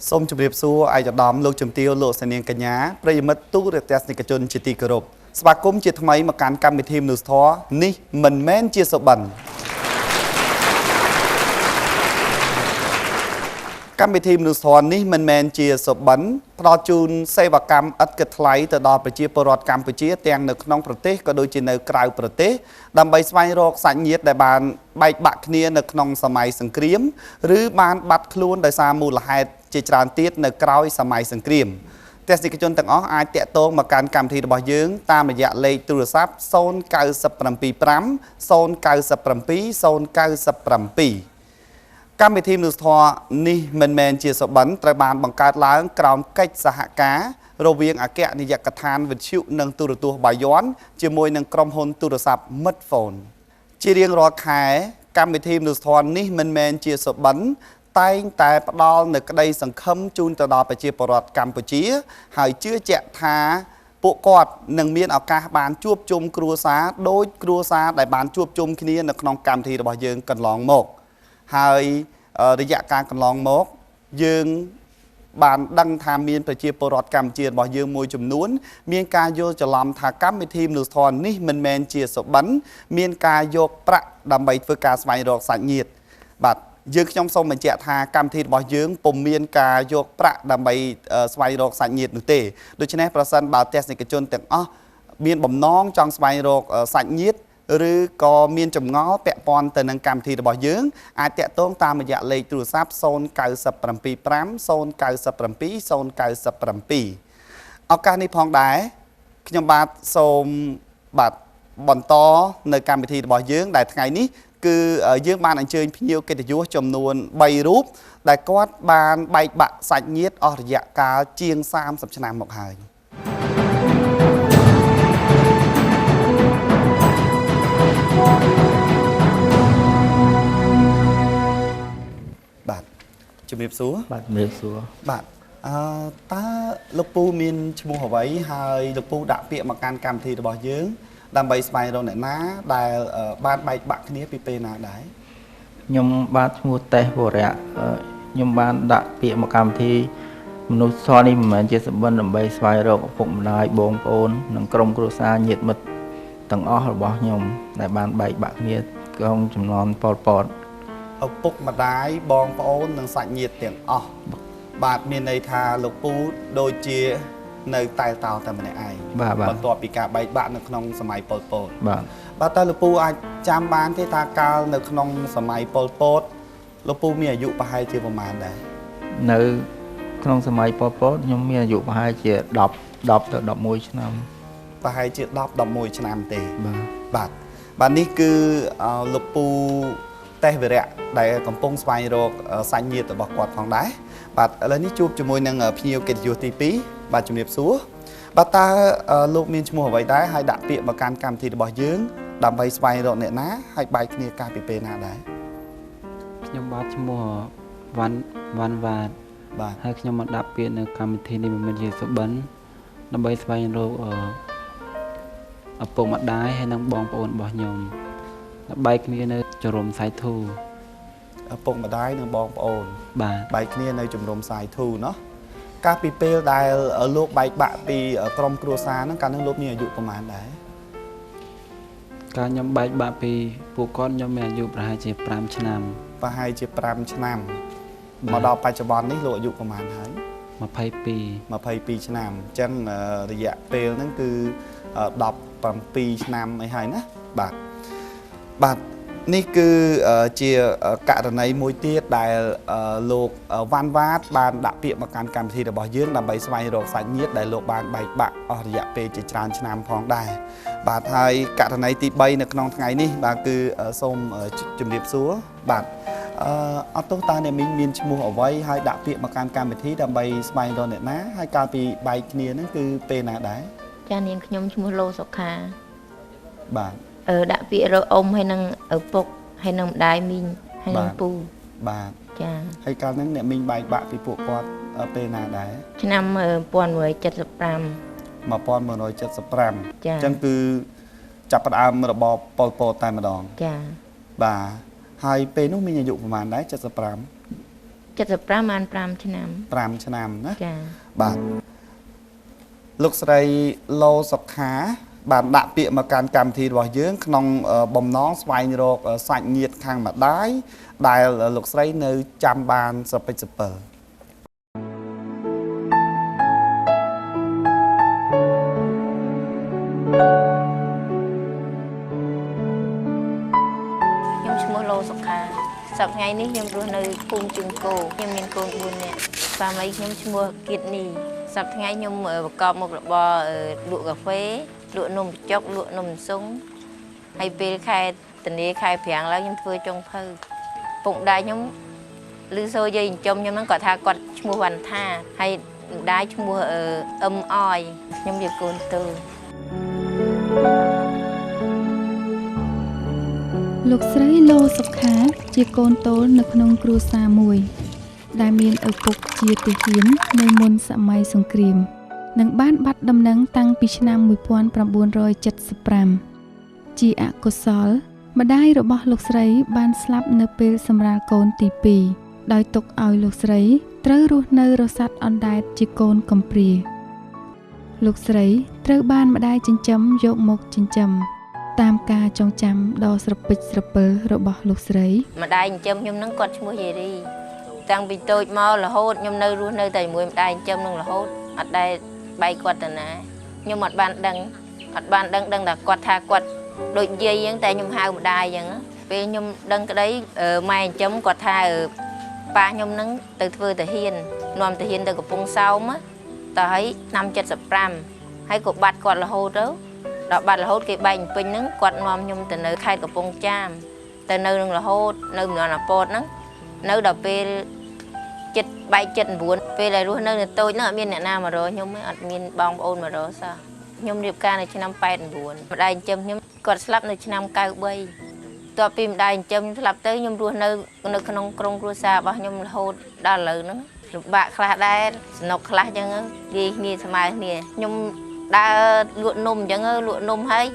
សូមជម្រាបសួរអាយដាមលោកជំទាវលោកសានាងកញ្ញាប្រិយមិត្តទូរទស្សនិកជនជាទីគោរពស្វាគមន៍ជាថ្មីមកកាន់កម្មវិធីមនុស្សធម៌នេះមិនមែនជាសុបិនកម្មវិធីមនុស្សធម៌នេះមិនមែនជាសុបិនផ្ដល់ជូនសេវាកម្មឥតគិតថ្លៃទៅដល់ប្រជាពលរដ្ឋកម្ពុជាទាំងនៅក្នុងប្រទេសក៏ដូចជានៅក្រៅប្រទេសដើម្បីស្វែងរកសាច់ញាតិដែលបានបែកបាក់គ្នានៅក្នុងសម័យសង្គ្រាមឬបានបាត់ខ្លួនដោយសារមូលហេតុជាច្រើនទៀតនៅក្រោយសម័យសង្គ្រាមទស្សនិកជនទាំងអស់អាចតាក់ទងមកកាន់កម្មវិធីរបស់យើងតាមរយៈលេខទូរស័ព្ទ0975 097 កម្មវិធីមនុស្សធម៌នេះមិនមែនជាសុបិនត្រូវបានបង្កើតឡើងក្រោមកិច្ចសហការរវាងអគ្គនាយកដ្ឋានវិទ្យុនិងទូរទស្សន៍បាយ័នជាមួយនឹងក្រុមហ៊ុនទូរស័ព្ទ Midphone ជារៀងរាល់ខែកម្មវិធីមនុស្សធម៌នេះមិនមែនជាសុបិនតែងតែផ្ដល់នូវក្តីសង្ឃឹមជូនទៅដល់ប្រជាពលរដ្ឋកម្ពុជាហើយជឿជាក់ថាពួកគាត់នឹងមានឱកាសបានជួបជុំគ្រួសារដោយគ្រួសារដែលបានជួបជុំគ្នានៅក្នុងកម្មវិធីរបស់យើងកន្លងមកហើយរយៈកាលកន្លងមកយើងបានដឹងថាមានប្រជាពលរដ្ឋកម្ពុជារបស់យើងមួយចំនួនមានការយល់ច្រឡំថាកម្មវិធីមនុស្សធម៌នេះមិនមែនជាសុបិនមានការយកប្រាក់ដើម្បីធ្វើការស្វែងរកសាច់ញាតិបាទយើងខ្ញុំសូមបញ្ជាក់ថាកម្មវិធីរបស់យើងពុំមានការយកប្រាក់ដើម្បីស្វែងរកសាច់ញាតិនោះទេដូច្នេះប្រសិនបើទស្សនិកជនទាំងអស់មានបំណងចង់ស្វែងរកសាច់ញាតិឬក៏មានចម្ងល់ពាក់ព័ន្ធទៅនឹងកម្មវិធីរបស់យើងអាចតាក់ទងតាមរយៈលេខទូរស័ព្ទ0975 097 ឱកាសនេះផងដែរខ្ញុំបាទសូមបាទបន្តនៅកម្មវិធីរបស់យើងដែលថ្ងៃនេះគឺយើងបានអញ្ជើញភ្ញៀវកិត្តិយសចំនួន3រូបដែលគាត់បានបែកបាក់សាច់ញាតិអស់រយៈកាលជាង30ឆ្នាំមកហើយបាទជំរាបសួរបាទជំរាបសួរបាទតើលោកពូមានឈ្មោះអ្វីហើយលោកពូដាក់ពាក្យមកកាន់កម្មវិធីរបស់យើងដើម្បីស្វែងរកអ្នកណាដែលបានបែកបាក់គ្នាពីពេលណាដែរខ្ញុំបាទឈ្មោះតេសវរៈខ្ញុំបានដាក់ពាក្យមកកម្មវិធីមនុស្សធម៌នេះមិនមែនជាសម្បិនដើម្បីស្វែងរកឪពុកម្ដាយបងប្អូននិងក្រុមគ្រួសារញាតិមិត្តទាំងអស់របស់ខ្ញុំដែលបានបែកបាក់គ្នាក្នុងចំណោមប៉ុលពតឪពុកម្ដាយបងប្អូននិងសាច់ញាតិទាំងអស់បាទមានន័យថាលោកពូដូចជានៅតែតោតែម្នាក់ឯងបន្ទាប់ពីការបែកបាក់នៅក្នុងសម័យប៉ុលពតបាទតើលោកពូអាចចាំបានទេថាកាលនៅក្នុងសម័យប៉ុលពតលោកពូមានអាយុប្រហែលជាប្រមាណដែរនៅក្នុងសម័យប៉ុលពតខ្ញុំមានអាយុប្រហែលជា10ទៅ11ឆ្នាំប្រហែលជា10 11ឆ្នាំទេបាទនេះគឺលោកពូតេសវរៈដែលកំពុងស្វែងរកសាច់ញាតិរបស់គាត់ផងដែរបាទឥឡូវនេះជួបជាមួយនឹងភ្ញៀវកិត្តិយសទី2បាទជំរាបសួរបាទតើលោកមានឈ្មោះអ្វីដែរហើយដាក់ពាក្យមកកាន់កម្មវិធីរបស់យើងដើម្បីស្វែងរកអ្នកណាហើយបែកគ្នាកាលពីពេលណាដែរខ្ញុំបាទឈ្មោះវ៉ាន់វ៉ាត់ហើយខ្ញុំមកដាក់ពាក្យនៅកម្មវិធីនេះមិនមែនជាសុបិនដើម្បីស្វែងរកឪពុកម្ដាយហើយនិងបងប្អូនរបស់ខ្ញុំបែកគ្នានៅជំរំសាយធូឪពុកម្ដាយនិងបងប្អូនបាទបែកគ្នានៅជំរំសាយធូเนาะកាលពីពេលដែលលោកបែកបាក់ពីក្រុមគ្រួសារហ្នឹងកាលនោះលោកមានអាយុប្រហែលដែរកាលខ្ញុំបែកបាក់ពីពួកគាត់ខ្ញុំមានអាយុប្រហែលជា5ឆ្នាំប្រហែលជា5ឆ្នាំមកដល់បច្ចុប្បន្ននេះលោកអាយុប្រហែលហើយ22ឆ្នាំអញ្ចឹងរយៈពេលហ្នឹងគឺ17ឆ្នាំអីហើយណាបាទនេះគឺជាករណីមួយទៀតដែលលោកវ៉ាន់វ៉ាតបានដាក់ពាក្យមកកាន់កម្មវិធីរបស់យើងដើម្បីស្វែងរកសាច់ញាតិដែលលោកបានបែកបាក់អស់រយៈពេលជាច្រើនឆ្នាំផងដែរបាទហើយករណីទី3នៅក្នុងថ្ងៃនេះបាទគឺសូមជម្រាបសួរបាទអត់ទោះតើអ្នកមីងមានឈ្មោះអ្វីហើយដាក់ពាក្យមកកាន់កម្មវិធីដើម្បីស្វែងរកអ្នកណាហើយកាលពីបែកគ្នាហ្នឹងគឺពេលណាដែរចានាងខ្ញុំឈ្មោះឡូសុខាបាទដាក់ពាក្យរកអ៊ំហើយនឹងឪពុកហើយនឹងម្ដាយមីងហើយនឹងពូបាទចាហើយកាលហ្នឹងអ្នកមីងបែកបាក់ពីពួកគាត់ពេលណាដែរឆ្នាំ1975អញ្ចឹងគឺចាប់ផ្ដើមរបបប៉ុលពតតែម្ដងចាបាទហើយពេលនោះមានអាយុប្រហែលដែរ75 75បាន5ឆ្នាំ 5 ឆ្នាំណា ចា បាទលោកស្រីឡូសុខាបានដាក់ពាក្យមកកាន់កម្មវិធីរបស់យើងក្នុងបំណងស្វែងរកសាច់ញាតិខាងម្ដាយដែលលោកស្រីនៅចាំបានសពេចសពិល ខ្ញុំឈ្មោះឡូសុខាសប្តាហ៍ថ្ងៃនេះខ្ញុំរស់នៅភូមិជើងគោខ្ញុំមានកូន4នាក់ស្វាមីខ្ញុំឈ្មោះគៀតនីសប្តាហ៍ថ្ងៃខ្ញុំប្រកបមុខរបរលក់កាហ្វេលក់នំបញ្ចុកលក់នំសុងហើយពេលខែតនីខែប្រាំងឡើងខ្ញុំធ្វើចុងភៅពុកម្ដាយខ្ញុំឮសូរយាយចិញ្ចឹមខ្ញុំហ្នឹងគាត់ថាគាត់ឈ្មោះវណ្ណថាហើយម្ដាយឈ្មោះអឹមអយខ្ញុំជាកូនតូច លោកស្រីឡូសុខាជាកូនតូលនៅក្នុងគ្រួសារមួយដែលមានឪពុកជាទាហាននៅមុនសម័យសង្គ្រាមនិងបានបាត់ដំណឹងតាំងពីឆ្នាំ 1975 ជាអកុសលម្ដាយរបស់លោកស្រីបានស្លាប់នៅពេលសម្រាលកូនទី 2 ដោយទុកឲ្យលោកស្រីត្រូវរស់នៅរសាត់អណ្ដែតជាកូនកំព្រាលោកស្រីត្រូវបានម្ដាយចិញ្ចឹមយកមកចិញ្ចឹម តាមការចងចាំដ៏ស្រពេចស្រពិលរបស់លោកស្រី ម្ដាយចិញ្ចឹមខ្ញុំហ្នឹងគាត់ឈ្មោះយាយរីតាំងពីតូចមករហូតខ្ញុំនៅរស់នៅតែជាមួយម្ដាយចិញ្ចឹមនឹងរហូតអត់ដែលបែកគាត់ទៅណាខ្ញុំអត់បានដឹងដឹងតែគាត់ថាគាត់ដូចយាយអញ្ចឹងតែខ្ញុំហៅម្ដាយអញ្ចឹងពេលខ្ញុំដឹងក្តីម៉ែចិញ្ចឹមគាត់ថាប៉ាខ្ញុំហ្នឹងទៅធ្វើទាហាននាំទាហានទៅកំពង់សោមទៅឲ្យឆ្នាំ75ហើយក៏បាត់គាត់រហូតទៅ ដល់បាត់រហូតគេបែកពេញហ្នឹងគាត់នាំខ្ញុំទៅនៅខេត្តកំពង់ចាមទៅនៅនឹងរហូតនៅមណ្ឌលអាពតហ្នឹងនៅដល់ពេល7បែក79ពេលដែលរស់នៅតូចហ្នឹងអត់មានអ្នកណាមករកខ្ញុំទេអត់មានបងប្អូនមករកសោះខ្ញុំរៀបការនៅឆ្នាំ89ម្ដាយចិញ្ចឹមខ្ញុំគាត់ស្លាប់នៅឆ្នាំ93តទៅពីម្ដាយចិញ្ចឹមស្លាប់ទៅខ្ញុំរស់នៅក្នុងក្រុមគ្រួសាររបស់ខ្ញុំរហូតដល់ឥឡូវហ្នឹងលំបាកខ្លះដែរសំណុកខ្លះអញ្ចឹងនិយាយគ្នាស្មើគ្នាខ្ញុំ ដើរលក់នំអញ្ចឹងលក់នំហើយ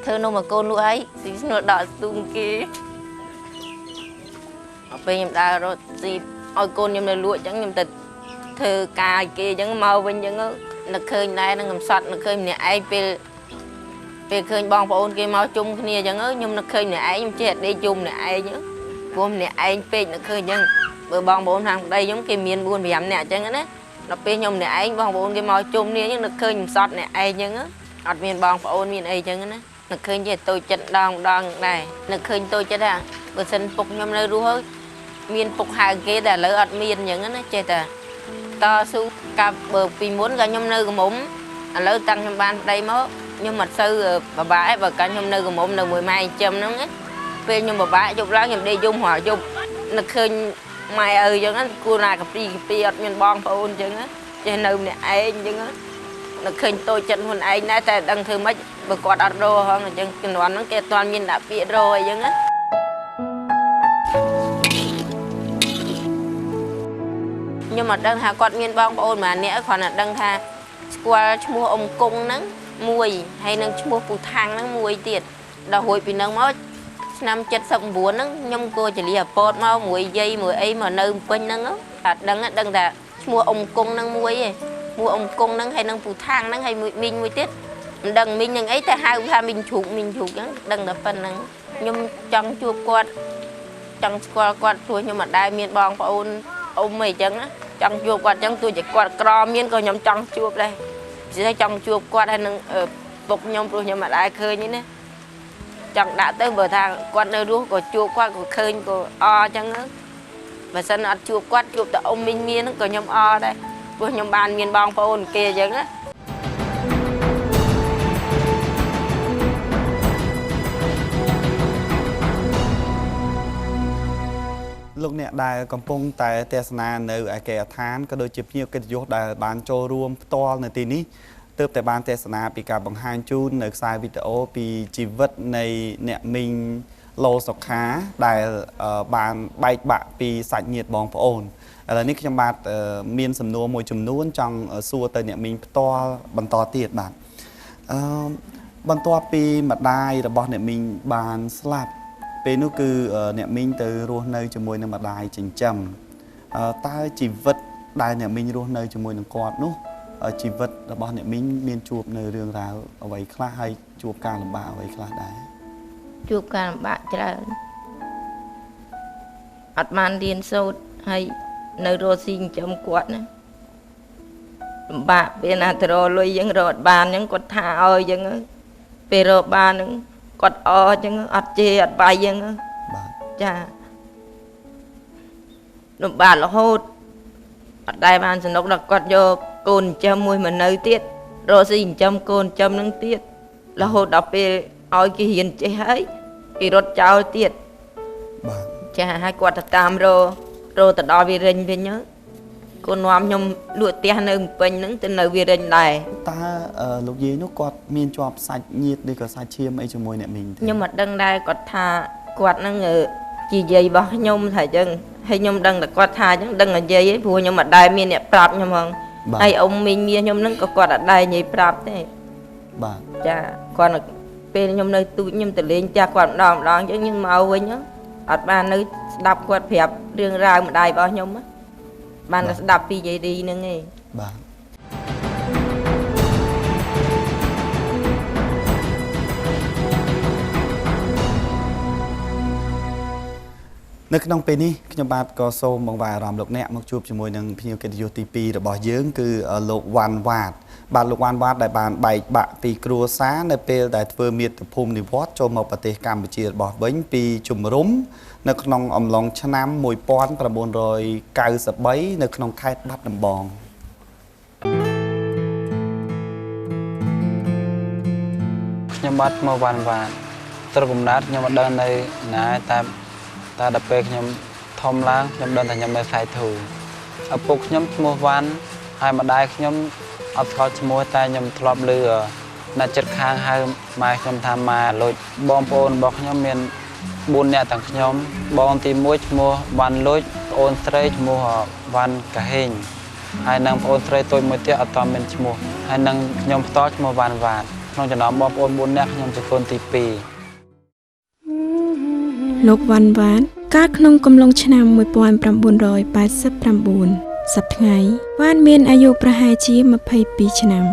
ធ្វើនំឲ្យកូនលក់ហើយស៊ីស្នួលដកស្ទូងគេពេលខ្ញុំដើររត់ស៊ីឲ្យកូនខ្ញុំនៅលក់អញ្ចឹងខ្ញុំទៅធ្វើការឲ្យគេអញ្ចឹងមកវិញអញ្ចឹងនឹកឃើញដែរនឹងកំសត់នឹកឃើញម្នាក់ឯងពេលឃើញបងប្អូនគេមកជុំគ្នាអញ្ចឹងខ្ញុំនឹកឃើញម្នាក់ឯងខ្ញុំចេះដេកជុំម្នាក់ឯងព្រោះម្នាក់ឯងពេកនឹកឃើញអញ្ចឹងបើបងប្អូនខាងប្តីខ្ញុំគេមាន 4 5 នាក់អញ្ចឹងណា ដល់ពេលខ្ញុំម្នាក់ឯងបងប្អូនគេមកជុំគ្នាអញ្ចឹងនឹកឃើញមិនសត់អ្នកឯងអញ្ចឹងអត់មានបងប្អូនមានអីអញ្ចឹងណានឹកឃើញចេះតូចចិត្តដងដែរនឹកឃើញតូចចិត្តថាបើសិនពុកខ្ញុំនៅរស់ហើយមានពុកហៅគេតែឥឡូវអត់មានអញ្ចឹងណាចេះតែតស៊ូកាប់បើពីមុនក៏ខ្ញុំនៅកមុំឥឡូវតាំងខ្ញុំបានប្តីមកខ្ញុំអត់សូវបបាក់បើកាលខ្ញុំនៅកមុំនៅមួយម៉ែចិញ្ចឹមហ្នឹងពេលខ្ញុំបបាក់យប់ឡើងខ្ញុំដេកយំរាល់យប់នឹកឃើញ ម៉ែឪអញ្ចឹងគួរណាកាពីអត់មានបងប្អូនអញ្ចឹងចេះនៅម្នាក់ឯងអញ្ចឹងនឹកឃើញតូចចិត្តខ្លួនឯងដែរតែដឹងធ្វើម៉េចបើគាត់អត់រកហងអញ្ចឹងជំនាន់ហ្នឹងគេអត់ទាន់មានដាក់ពាក្យរកអីអញ្ចឹងខ្ញុំអត់ដឹងថាគាត់មានបងប្អូនម្នាក់គ្រាន់តែដឹងថាស្គាល់ឈ្មោះអ៊ំគង់ហ្នឹងមួយហើយនឹងឈ្មោះពូថាំងហ្នឹងមួយទៀតដល់រួចពីហ្នឹងមក ឆ្នាំ79ហ្នឹងខ្ញុំគួរចលីអាពតមកមួយយាយមួយអីមកនៅពេញហ្នឹងតែដឹងតែឈ្មោះអ៊ំគង់ហ្នឹងមួយឯងឈ្មោះអ៊ំគង់ហ្នឹងហើយនឹងពូថាំងហ្នឹងហើយមួយមីងមួយទៀតមិនដឹងមីងហ្នឹងអីតែហៅថាមីងជ្រូកអញ្ចឹងដឹងតែប៉ុណ្្នឹងខ្ញុំចង់ជួបគាត់ចង់ស្គាល់គាត់ព្រោះខ្ញុំមិនដែលមានបងប្អូនអ៊ំអីអញ្ចឹងចង់ជួបគាត់អញ្ចឹងទោះជាគាត់ក្រមានក៏ខ្ញុំចង់ជួបដែរchỉ thấy trong chuột qua đây nâng bục nhom rồi nhưng mà ai khơi như thế chẳng đã tới bờ thang quan nơi đuốc của chuột qua của khơi của o chẳng nữa và sân ăn chuột quát chuột tại ông minh miên nó có nhom o đây với nhom bàn miền bong phô ồn kia chẳng á លោកអ្នកដែលកំពុងតែទេសនានៅឯកេដ្ឋានក៏ដូចជាភ្ញៀវកិត្តិយសដែលបានចូលរួមផ្ទាល់នៅទីនេះទើបតែបានទេសនាពីការបង្ហាញជូននៅខ្សែវីដេអូពីជីវិតនៃអ្នកមីងឡូសុខាដែលបានបែកបាក់ពីសាច់ញាតិបងប្អូនឥឡូវនេះខ្ញុំបាទមានសំណួរមួយចំនួនចង់សួរទៅអ្នកមីងផ្ទាល់បន្តទៀតបាទបន្ទាប់ពីម្ដាយរបស់អ្នកមីងបានស្លាប់ពេលនោះគឺអ្នកមីងទៅរស់នៅជាមួយនឹងម្ដាយចិញ្ចឹម ta chỉ vật đài nhà mình luôn nơi cho môi đường quạt nút chỉ vật là bao nhà mình miền chụp nơi đường rào ở vậy khá hay chụp càng làm bạo vậy khá đấy chụp càng làm bạo trời ắt man điên sâu hay nơi rô xin chấm quạt nữa bà bên à rồi lui những rồi bàn những quạt thả ơi những bề rồi bàn những quạt o những ắt chê ắt bay những cha nó bà là hốt đại bàn sẽ nó quạt vô cồn châm mùi mà nơi tiết rồi xin châm cồn châm nâng tiết là hốt đọc về ôi cái hiền chế ấy cái rốt cháu tiết cha hai quạt tam rồi từ đó về rình về nhớ con noam nhom lụa tia nương pin nứng từ nơi về rình này ta lúc gì nó quạt miền chọp sạch nhiệt đi cả sạch chiêm ấy cho môi nè mình nhưng mà đằng đây quạt thà quạt nó ngờ chỉ dây bao nhom thầy chân hay nhom đằng là quạt thà chứ đằng là dây ấy vừa nhưng mà đây miền nè prap nhom không hay ông mình miền nhom nứng có quạt ở đây nhảy prap thế cha còn là bên nhom nơi tụi nhom từ lên cha quạt đòn chứ nhưng mà với nhớ ở ban nơi đập quạt phèp đường ra một đài bao nhom á ban là đập đi vậy đi nữa nghe nước nông pin ní nhom bát có sâu bằng vài ròm lục nẹm một chụp cho môi nâng pin cái điều TP rồi bỏ dưỡng cứ lục hoàn vạt bạn lục hoàn vạt đại bàn bảy bạ pi cua xá nơi pe đại phơi miệt phum đi vót cho mộtประเทศ Campuchia bỏ bánh pi chùm rúm nước nông ẩm lòng chăn nam mùi pon và buồn rồi cài sập bấy nước nông khai bắt đầm bòn nhom bắt màu vàng vàng tôi cũng nát nhom bắt đơn này nãy ta đập bê nhom thom láng nhom đơn thành nhom mới phải thù ở bục nhom màu vàng hai mặt đai nhom ở khó môi tay nhom thọp lừa là chất khang hai mai nhom tham mà lôi bom pôn bọc nhom miền buôn nè tặng nhom bom tìm muối mua van lôi ôn tray mua van cả hình hai năng ôn tray tôi mới tiết ở toàn miền mua hai năng nhom to mua van vạt nông cho nó bom ôn buôn nè nhom chỉ còn tì pì លោកវ៉ាន់វ៉ាតកើតក្នុងកំឡុងឆ្នាំ1989សប្តាហ៍ថ្ងៃវ៉ាតមានអាយុប្រហែលជា22ឆ្នាំ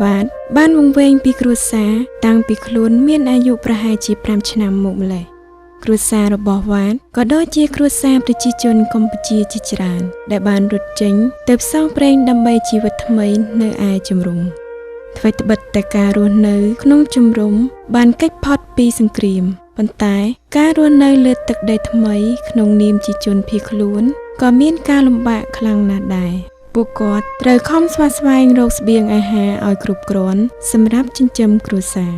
វ៉ាតបានវង្វេងពីគ្រួសារតាំងពីខ្លួនមានអាយុប្រហែលជា5ឆ្នាំមកម្ល៉េះគ្រួសាររបស់វ៉ាតក៏ដូចជាគ្រួសារប្រជាជនកម្ពុជាជាច្រើនដែលបានរត់ចេញទៅផ្សងព្រេងដើម្បីជីវិតថ្មីនៅឯជំរំថ្មីត្បិតតែការរស់នៅក្នុងជំរំបានកិច្ចផុតពីសង្គ្រាមប៉ុន្តែការរស់នៅលើទឹកដីថ្មីក្នុងនាមជាជនភៀសខ្លួនក៏មានការលំបាកខ្លាំងណាស់ដែរពួកគាត់ត្រូវខំស្វាស្វែងរកស្បៀងអាហារឲ្យគ្រប់គ្រាន់សម្រាប់ចិញ្ចឹមគ្រួសារ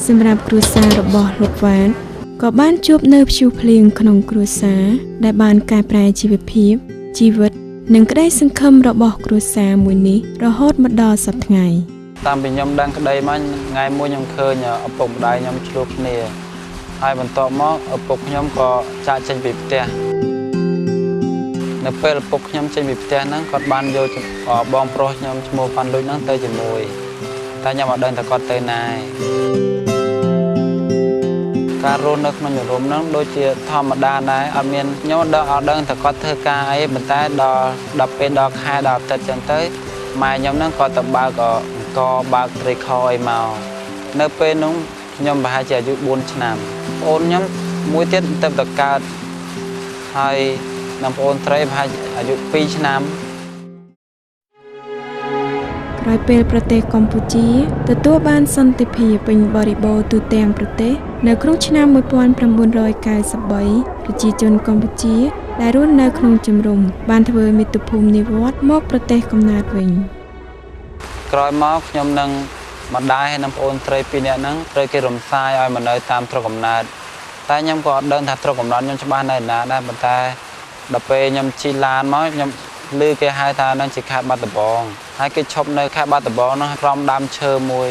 សម្រាប់គ្រួសាររបស់លោកវ៉ាតក៏បានជួបនៅព្យុះភ្លៀងក្នុងគ្រួសារដែលបានកែប្រែជីវភាពជីវិតនិងក្តីសង្ឃឹមរបស់គ្រួសារមួយនេះរហូតមកដល់សប្តាហ៍ថ្ងៃតាមពីខ្ញុំដឹងក្តីមកថ្ងៃមួយខ្ញុំឃើញឪពុកម្ដាយខ្ញុំឆ្លោះគ្នាហើយបន្ទាប់មកឪពុកខ្ញុំក៏ចាកចេញពីផ្ទះនៅពេលឪពុកខ្ញុំចេញពីផ្ទះហ្នឹងគាត់បានយកបងប្រុសខ្ញុំឈ្មោះប៉ាន់លុចហ្នឹងទៅជាមួយតែខ្ញុំអត់ដឹងថាគាត់ទៅណាការរស់នៅក្នុងជំរំហ្នឹងដូចជាធម្មតាដែរអត់មានខ្ញុំអត់ដឹងថាគាត់ធ្វើការអីប៉ុន្តែដល់ពេលដល់ខែដល់អាទិត្យចឹងទៅម៉ែខ្ញុំហ្នឹងគាត់ទៅបើកបើកត្រីខអីមកនៅពេលនោះខ្ញុំប្រហែលជាអាយុ4ឆ្នាំប្អូនខ្ញុំមួយទៀតទៅកើតហើយនឹងប្អូនត្រីប្រហែលអាយុ2ឆ្នាំក្រោយពេលប្រទេសកម្ពុជាទទួលបានសន្តិភាពពេញបរិបូរណ៍ទូទាំងប្រទេសនៅក្នុងឆ្នាំ1993ប្រជាជនកម្ពុជាដែលរស់នៅក្នុងជំរំបានធ្វើមាតុភូមិនិវត្តន៍មកប្រទេសកំណើតវិញក្រោយមកខ្ញុំនឹងម្ដាយហើយនិងប្អូនត្រី2នាក់ហ្នឹងត្រូវគេរំសាយឲ្យមកនៅតាមស្រុកកំណើតតែខ្ញុំក៏អត់ដឹងថាស្រុកកំណើតខ្ញុំច្បាស់នៅណាដែរប៉ុន្តែដល់ពេលខ្ញុំជិះឡានមកខ្ញុំឮគេហៅថានឹងជាខេត្តបាត់ដំបងហើយគេឈប់នៅខេត្តបាត់ដំបងនោះក្រោមដើមឈើមួយ